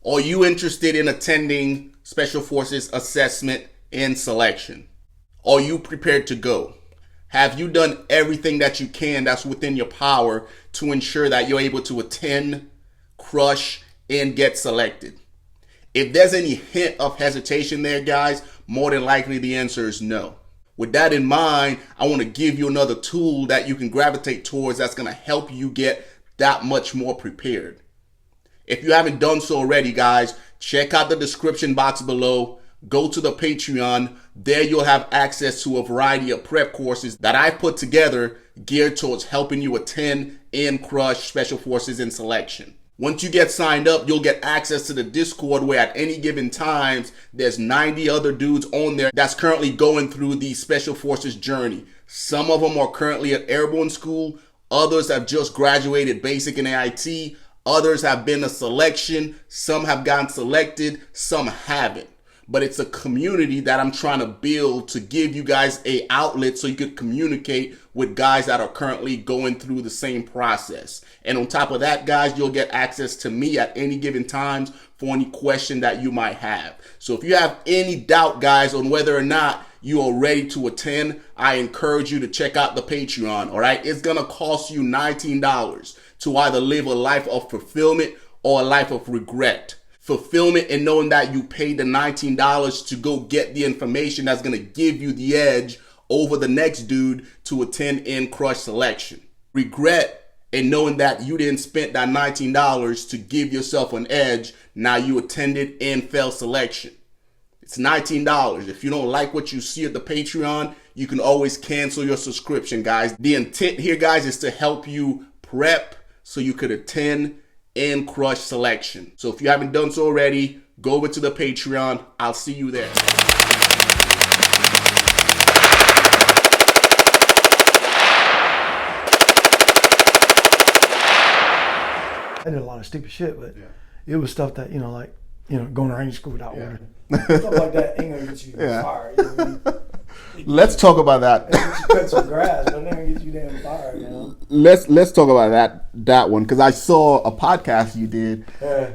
Are you interested in attending Special Forces assessment and selection? Are you prepared to go? Have you done everything that you can that's within your power to ensure that you're able to attend, crush, and get selected? If there's any hint of hesitation there, guys, more than likely the answer is no. With that in mind, I want to give you another tool that you can gravitate towards that's going to help you get that much more prepared. If you haven't done so already, guys, check out the description box below. Go to the Patreon. There you'll have access to a variety of prep courses that I've put together geared towards helping you attend and crush Special Forces in selection. Once you get signed up, you'll get access to the Discord where at any given times, there's 90 other dudes on there that's currently going through the Special Forces journey. Some of them are currently at airborne school. Others have just graduated basic and AIT. Others have been a selection. Some have gotten selected. Some haven't. But it's a community that I'm trying to build to give you guys a outlet so you could communicate with guys that are currently going through the same process. And on top of that, guys, you'll get access to me at any given times for any question that you might have. So if you have any doubt, guys, on whether or not you are ready to attend, I encourage you to check out the Patreon, all right? It's going to cost you $19 to either live a life of fulfillment or a life of regret. Fulfillment in knowing that you paid the $19 to go get the information that's going to give you the edge over the next dude to attend and crush selection. Regret in knowing that you didn't spend that $19 to give yourself an edge. Now you attended and failed selection. It's $19. If you don't like what you see at the Patreon, you can always cancel your subscription, guys. The intent here, guys, is to help you prep so you could attend and crush selection. So if you haven't done so already, go over to the Patreon. I'll see you there. I did a lot of stupid shit, but it was stuff that, going to range school without order. Stuff like that ain't gonna get you fired. You know what I mean? Let's talk about that. You cut some grass, but it ain't get you damn fired, you know? Let's talk about that one, because I saw a podcast you did,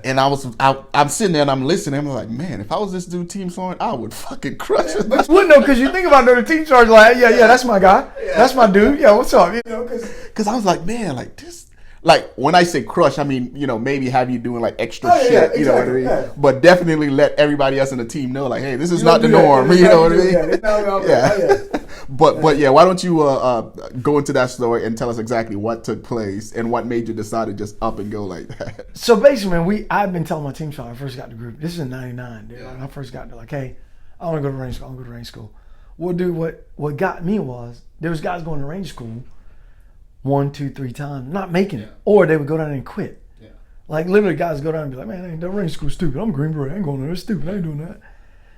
and I'm sitting there and I'm listening. I'm like, man, if I was this dude, Team Sergeant, I would fucking crush it. But you wouldn't know, because you think about the team sergeant like, yeah, that's my guy, that's my dude. Yeah, what's up? You know, because I was like, man, like this. Like, when I say crush, I mean, maybe have you doing like extra shit, exactly, you know what I mean? Yeah. But definitely let everybody else in the team know, like, hey, this is not the norm, you know what I mean? But yeah, why don't you go into that story and tell us exactly what took place and what made you decide to just up and go like that? So basically, man, I've been telling my team sergeant when I first got the group, this is in 99, dude. When I first got there, like, hey, I want to go to range school, I want to go to range school. Well, dude, what got me was, there was guys going to range school 1, 2, 3 times, not making it, or they would go down and quit. Yeah. Like literally, guys go down and be like, "Man, that range school stupid. I'm Green Beret. I ain't going there. It's stupid. I ain't doing that."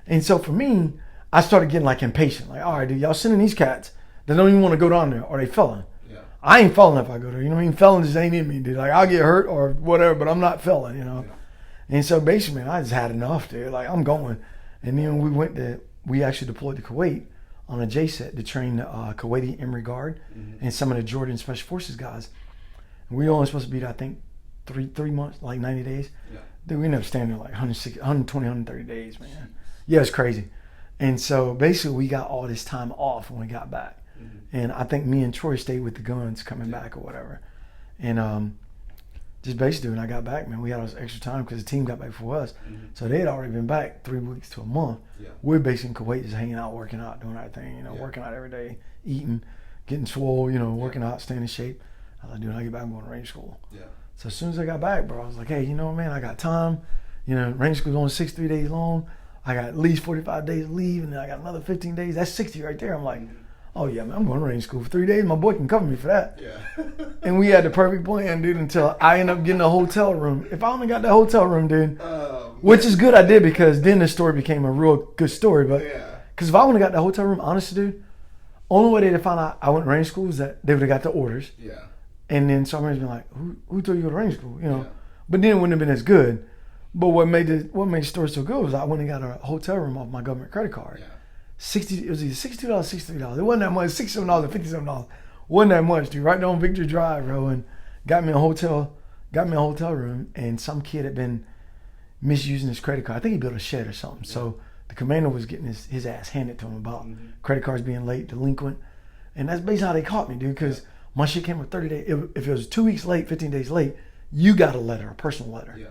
And so for me, I started getting like impatient. Like, all right, dude, y'all sending these cats that don't even want to go down there, or they felon. Yeah. I ain't felon if I go there. You know what I mean? Felon just ain't in me, dude. Like I'll get hurt or whatever, but I'm not felon. You know. Yeah. And so basically, man, I just had enough, dude. Like I'm going. And then we actually deployed to Kuwait on a JSET to train the Kuwaiti Emery Guard and some of the Jordan Special Forces guys. And we were only supposed to be there, I think, three months, like 90 days. Yeah. Dude, we ended up standing there like 120, 130 days, man. Yeah, it's crazy. And so basically we got all this time off when we got back. And I think me and Troy stayed with the guns coming back or whatever. And just basically when I got back, man, we had all this extra time because the team got back before us. So they had already been back 3 weeks to a month. Yeah. We're basically in Kuwait just hanging out, working out, doing our thing, working out every day, eating, getting swole, working out, staying in shape. I was like, dude, when I get back, I'm going to range school. Yeah. So as soon as I got back, bro, I was like, hey, man, I got time. Range school's only 63 days long. I got at least 45 days of leave, and then I got another 15 days. That's 60 right there. I'm like, oh yeah, man, I'm going to range school for 3 days. My boy can cover me for that. Yeah. And we had the perfect plan, dude, until I ended up getting a hotel room. If I only got that hotel room, dude, which is good I did, because then the story became a real good story. But because if I wouldn't have got that hotel room, honestly, dude, only way they'd have found out I went to range school is that they would have got the orders. Yeah. And then somebody's been like, who told you to go to range school? Yeah. But then it wouldn't have been as good. But what made the story so good was I went and got a hotel room off my government credit card. Yeah. It was either $62, $63. It wasn't that much, $67 or $57. Wasn't that much, dude. Right down Victory Drive, bro, and got me a hotel room. And some kid had been, misusing his credit card. I think he built a shed or something. Yeah. So the commander was getting his ass handed to him about credit cards being late, delinquent. And that's basically how they caught me, dude, because my shit came with 30 days. If it was 2 weeks late, 15 days late, you got a letter, a personal letter. Yeah.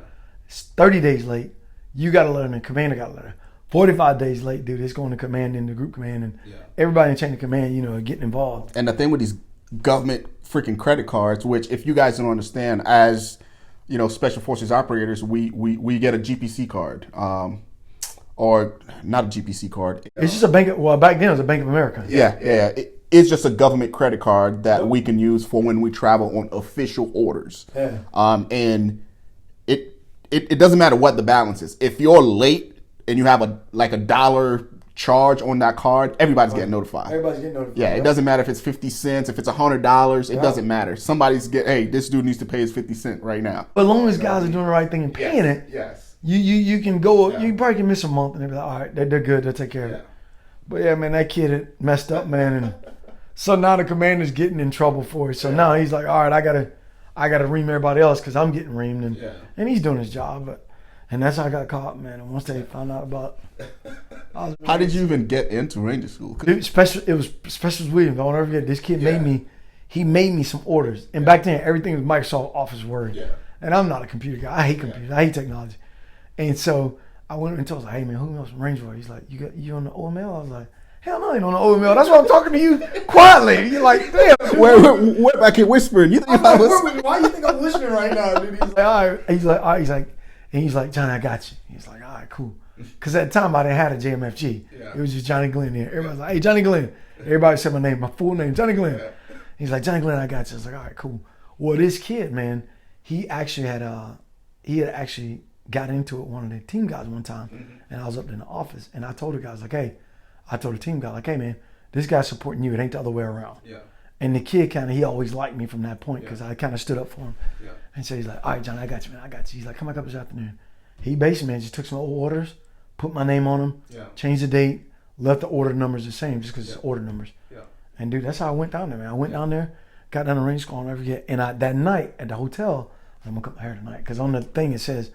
It's 30 days late, you got a letter, and the commander got a letter. 45 days late, dude, it's going to command in the group command, and everybody in chain of command, you know, are getting involved. And the thing with these government freaking credit cards, which if you guys don't understand, as you know, special forces operators, we get a GPC card, or not a GPC card. It's just a bank. Back then it was a Bank of America. Yeah. It's just a government credit card that we can use for when we travel on official orders. Yeah. And it doesn't matter what the balance is. If you're late and you have a $1 charge on that card, everybody's getting notified. Everybody's getting notified. Yeah, it doesn't matter if it's 50 cents, if it's $100, it doesn't matter. Hey, this dude needs to pay his 50 cents right now. But as long as guys are doing the right thing and paying it, you can go, you probably can miss a month and they'll be like, all right, they're good, they'll take care of it. But yeah, man, that kid had messed up, man, and so now the commander's getting in trouble for it. So now he's like, all right, I gotta ream everybody else because I'm getting reamed, and he's doing his job. And that's how I got caught, man. And once they found out about, how did you even get into Ranger School? Dude, it was Specialist Williams. I'll never forget. This kid made me some orders, and back then everything was Microsoft Office Word. Yeah. And I'm not a computer guy. I hate computers. I hate technology. And so I went and told him, hey man, who knows some Ranger Rover? He's like, you on the OML? I was like, hell no, I ain't on the OML. That's why I'm talking to you quietly. You're like, damn. Where back here whispering? You think why you think I'm whispering right now, dude? He's like, all right. He's like, Johnny, I got you. He's like, all right, cool. Because at the time I didn't have a JMFG. Yeah. It was just Johnny Gleen there. Everybody's like, hey, Johnny Gleen. Everybody said my name, my full name, Johnny Gleen. Yeah. He's like, Johnny Gleen, I got you. I was like, all right, cool. Well, this kid, man, he actually had got into it with one of the team guys one time, and I was up in the office, and I told the guys, I told the team guy, like, hey, man, this guy's supporting you. It ain't the other way around. Yeah. And the kid he always liked me from that point because I kind of stood up for him. Yeah. And so he's like, all right, Johnny, I got you, man. I got you. He's like, come back up this afternoon. He basically, man, just took some old orders, put my name on them, changed the date, left the order numbers the same just because it's order numbers. Yeah. And, dude, that's how I went down there, man. I went down there, got down to Ranger School, I'll never forget. And that night at the hotel, I'm going to cut my hair tonight because on the thing it says,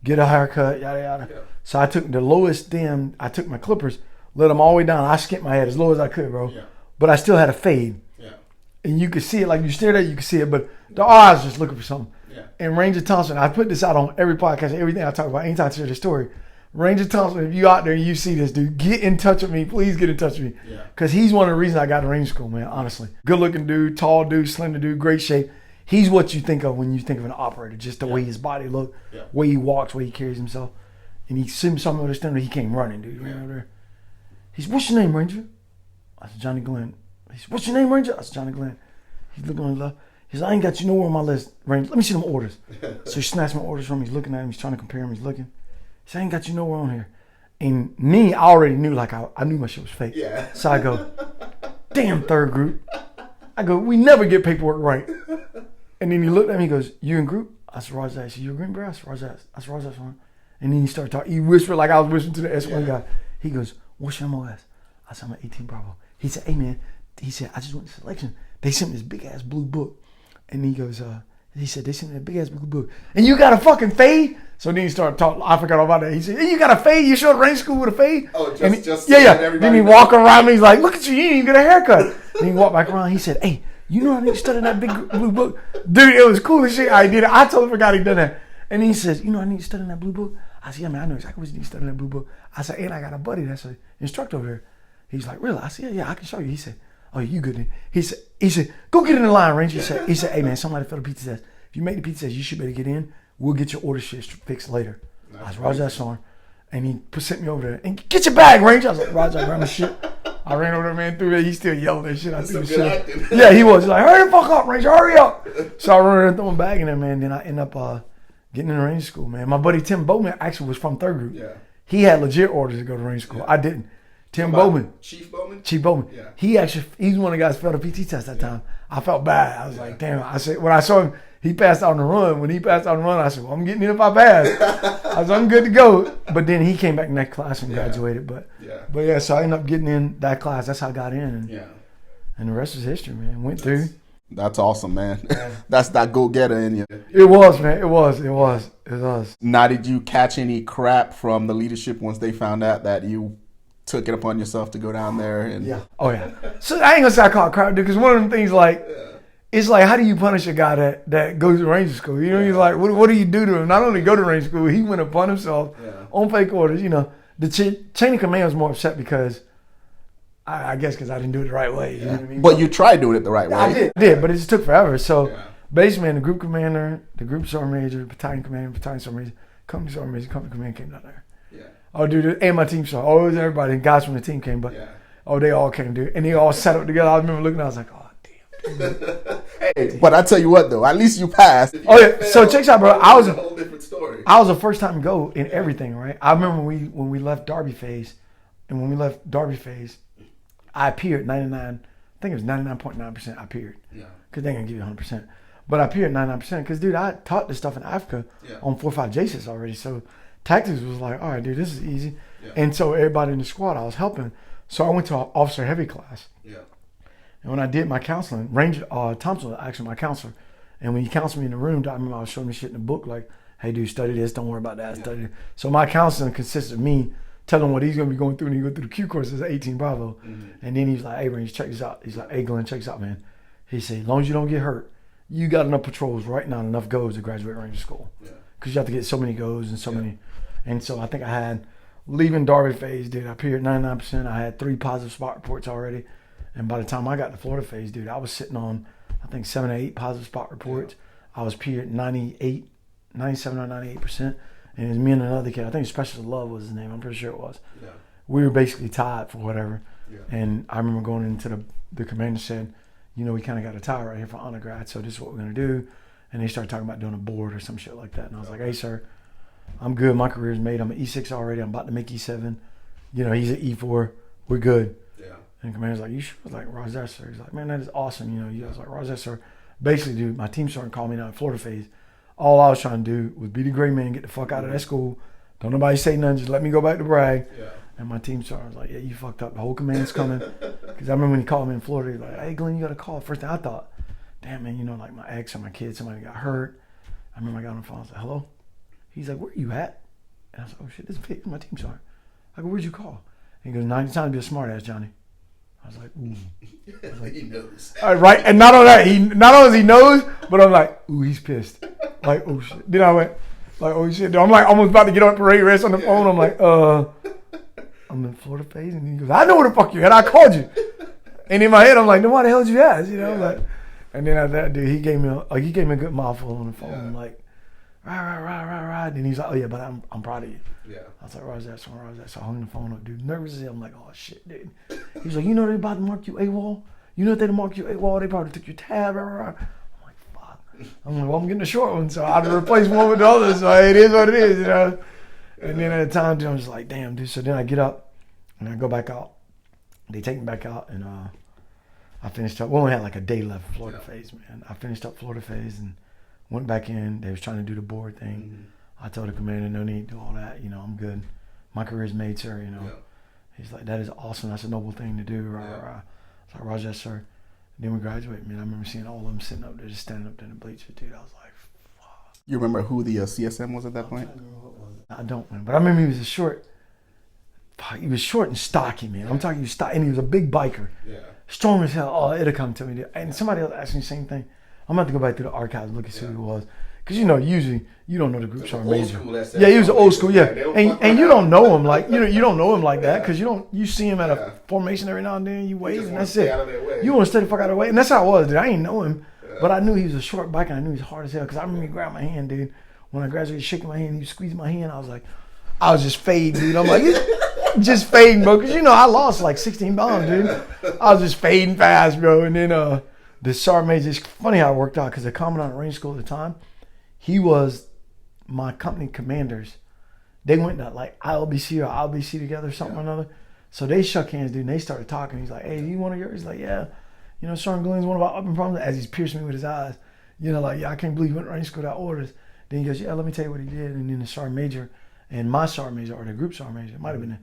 get a haircut, yada, yada. Yeah. So I took the lowest I took my clippers, let them all the way down. I skipped my head as low as I could, bro. Yeah. But I still had a fade. Yeah. And you could see it, like you stared at it, you could see it, but the eyes just looking for something. Yeah. And Ranger Thompson, I put this out on every podcast, everything I talk about, anytime I share this story. Ranger Thompson, if you out there and you see this dude, get in touch with me. Please get in touch with me. Because he's one of the reasons I got to Ranger School, man, honestly. Good looking dude, tall dude, slender dude, great shape. He's what you think of when you think of an operator, just the way his body look, way he walks, way he carries himself. And he seen something with his thunder, he came running, dude. He ran over there. He said, what's your name, Ranger? I said, Johnny Gleen. He said, what's your name, Ranger? I said, Johnny Gleen. He's looking on his left. He said, I ain't got you nowhere on my list, Ranger. Let me see them orders. So he snatched my orders from him. He's looking at him. He's trying to compare him. He's looking. He said, I ain't got you nowhere on here. And me, I already knew, like, I knew my shit was fake. Yeah. So I go, damn, third group. I go, we never get paperwork right. And then he looked at me, he goes, you in group? I said, Roger that. He said, you a Green Beret? I said, Roger that. I said, Roger that, son. And then he started talking. He whispered like I was whispering to the S1 guy. He goes, what's your MOS? I said, I'm at 18 Bravo. He said, hey, man. He said, I just went to selection. They sent me this big-ass blue book. And he goes, he said, they sent me a big-ass blue book. And you got a fucking fade? So then he started talking. I forgot all about that. He said, hey, you got a fade? You showed Ranger School with a fade? Oh, just yeah. Then he walked around me. He's like, look at you. You didn't even get a haircut. Then he walked back around. He said, hey, you know I need to study that big blue book? Dude, it was cool as shit. I did it. I totally forgot he'd done that. And he says, you know I need to study that blue book? I said, yeah, man, I know exactly what you need to study that blue book. I said, and I got a buddy that's an instructor over there. He's like, really? I said, yeah, I can show you. He said, oh, you good then? He said, go get in the line, Ranger. He said, hey, man, somebody failed the PT test. If you make the PT test, you should better get in. We'll get your order shit fixed later. Nice. I said, Roger that, son. And he sent me over there. And get your bag, Ranger. I was like, Roger, I grabbed my shit. I ran over there, man, through there. He's still yelling that shit. I threw the shit. Yeah, he was. He's like, hurry the fuck up, Ranger, hurry up. So I ran over there and threw my bag in there, man. Then I end up getting in Ranger School, man. My buddy Tim Bowman actually was from third group. Yeah. He had legit orders to go to Ranger School. Yeah. I didn't. Tim Bowman. Chief Bowman? Chief Bowman. Yeah. He's one of the guys who failed the PT test that time. I felt bad. I was like, damn. I said, when I saw him, he passed out on the run. When he passed out on the run, I said, well, I'm getting in if I pass. I was I'm good to go. But then he came back in that class and graduated. But yeah, so I ended up getting in that class. That's how I got in. And the rest is history, man. Went through. That's awesome, man. That's that go-getter in you. It was, man. It was. Now, did you catch any crap from the leadership once they found out that you took it upon yourself to go down there? And yeah. Oh, yeah. So I ain't gonna say I caught crap, dude, because one of them things, like, it's like, how do you punish a guy that goes to Ranger school? You know, he's like, what do you do to him? Not only go to Ranger school, he went upon himself on fake orders. You know, the chain of command was more upset because, I guess, because I didn't do it the right way. You know what I mean? But you tried doing it the right way. I did, but it just took forever. So, basically, the group commander, the group sergeant major, battalion commander, battalion sergeant major, company sergeant major, company commander came down there. Yeah. Oh, dude, and my team sergeant. Oh, it was everybody. And guys from the team came, but they all came, dude. And they all sat up together. I remember looking, I was like, oh, damn. Hey, but I tell you what, though, at least you passed. Oh, yeah. So, check this out, bro. I was a whole different story. I was a first time go in everything, right? I remember when we left Derby phase, I appeared 99, I think it was 99.9% I appeared. Yeah. Because they ain't going to give you 100%. But I appeared 99% because, dude, I taught this stuff in Africa on 4-5 JSIS already. So tactics was like, all right, dude, this is easy. Yeah. And so everybody in the squad, I was helping. So I went to an officer heavy class. Yeah. And when I did my counseling, Ranger Thompson was actually my counselor. And when he counseled me in the room, I remember I was showing me shit in the book like, hey, dude, study this. Don't worry about that. Study it. So my counseling consisted of me telling him what he's going to be going through, and he go through the Q course as 18 Bravo. Mm-hmm. And then he's like, hey, Range, check this out. He's like, hey, Glenn, check this out, man. He said, as long as you don't get hurt, you got enough patrols right now, enough goes to graduate Ranger School. Because you have to get so many goes and so many. And so I think I had, leaving Derby phase, dude, I appeared 99%. I had 3 positive spot reports already. And by the time I got to Florida phase, dude, I was sitting on, I think, 7 or 8 positive spot reports. I was appeared 97 or 98%. And it was me and another kid. I think Special Love was his name. I'm pretty sure it was. Yeah. We were basically tied for whatever. Yeah. And I remember going into the commander said, you know, we kind of got a tie right here for honor grad, so this is what we're going to do. And they started talking about doing a board or some shit like that. And I was like, hey, sir, I'm good. My career's made. I'm an E6 already. I'm about to make E7. You know, he's an E4. We're good. Yeah. And the commander's like, you sure? I was like, Roger, sir. He's like, man, that is awesome. You know, I was like, Roger, sir. Basically, dude, my team started calling me now in Florida phase. All I was trying to do was be the gray man, get the fuck out of that school. Don't nobody say nothing. Just let me go back to brag. Yeah. And my team sergeant was like, yeah, you fucked up. The whole command's coming. Because I remember when he called me in Florida, he was like, hey, Glenn, you got a call. First thing I thought, damn, man, you know, like my ex or my kid, somebody got hurt. I remember I got on the phone. I was like, hello? He's like, where are you at? And I was like, oh, shit, this is my team sergeant. I go, where'd you call? And he goes, 90 times to be a smart ass, Johnny. I was like, ooh. He knows. All right, and not only that, not only does he knows, but I'm like, ooh, he's pissed. Like, oh shit. Then I went, like, oh shit. I'm like almost about to get on parade rest on the phone. I'm like, I'm in Florida phase, and he goes, I know where the fuck you at. I called you. And in my head, I'm like, no, why the hell did you ask? You know, like, and then after that, dude, he gave me a good mouthful on the phone. I'm like, right. And he's like, oh yeah, but I'm proud of you. Yeah. I was like, where's that? So I hung the phone up, dude. Nervous as hell. I'm like, oh shit, dude. He's like, you know they about to mark you AWOL? You know if they'd mark you AWOL, they probably took your tab. I'm like, fuck. I'm like, well, I'm getting a short one, so I had to replace one with the other. So it is what it is, you know. And then at the time, dude, I'm just like, damn, dude. So then I get up and I go back out. They take me back out, and I finished up. We only had like a day left Florida phase, man. I finished up Florida phase and went back in. They was trying to do the board thing. Mm-hmm. I told the commander, no need to do all that. You know, I'm good. My career's made, sir. You know. Yeah. He's like, that is awesome. That's a noble thing to do. I was like, Roger, sir. Then we graduated, man. I remember seeing all of them sitting up there, just standing up there in the bleachers, dude. I was like, fuck. You remember who the CSM was at that point? I don't, man. But I remember he was short and stocky, man. I'm talking, he was stocky, and he was a big biker. Yeah. Strong as hell. Oh, it'll come to me. And somebody else asked me the same thing. I'm going to have to go back through the archives and look and see who it was. Because, you know, usually you don't know the group sergeant major. Yeah, he was old school, yeah. And you don't know him like, you don't know him like that because you see him at a formation every now and then, you wave, and that's it. You want to stay the fuck out of the way. And that's how it was, dude. I ain't know him, but I knew he was a short biker, and I knew he was hard as hell because I remember he grabbed my hand, dude. When I graduated, shaking my hand, he was squeezing my hand. I was just fading, dude. I'm like, just fading, bro. Because, you know, I lost like 16 pounds, dude. I was just fading fast, bro. And then the sergeant major, it's funny how it worked out because the commandant at Range School at the time, he was my company commanders. They went to like ILBC or ILBC together, something or another. So they shook hands, dude, and they started talking. He's like, hey, you one of yours? He's like, yeah. You know, Sergeant Gleen's one of our up-and problems as he's piercing me with his eyes. You know, like, yeah, I can't believe he went to Range School without orders. Then he goes, yeah, let me tell you what he did. And then the sergeant major and my sergeant major, or the group sergeant major, it might have been,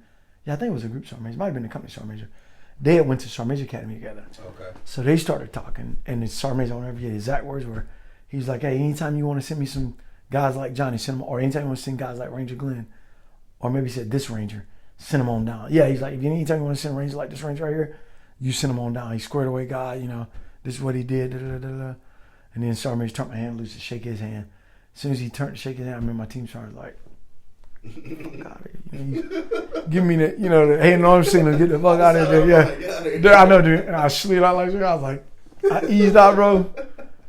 I think it was a group sergeant major. It might have been the company sergeant major. They had went to Sergeant Major Academy together. Okay. So they started talking, and the Sergeant Major, I'll never forget his exact words were, he's like, hey, anytime you want to send me some guys like Johnny, send them, or anytime you want to send guys like Ranger Gleen, or maybe he said this Ranger, send them on down. Yeah, he's like, anytime you want to send a Ranger like this Ranger right here, you send them on down. He squared away guy, you know, this is what he did, da, da, da, da. And then Sergeant Major turned my hand loose to shake his hand. As soon as he turned to shake his hand, I remember my team sergeant was like, fuck out of here. You know, give me the, you know, the hand arm signal, get the fuck out of there. Yeah. There, I know, dude. And I slid out like this. I was like, I eased out, bro.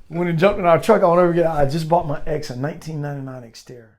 When he jumped in our truck, I'll never forget. I just bought my ex a 1999 Xterra.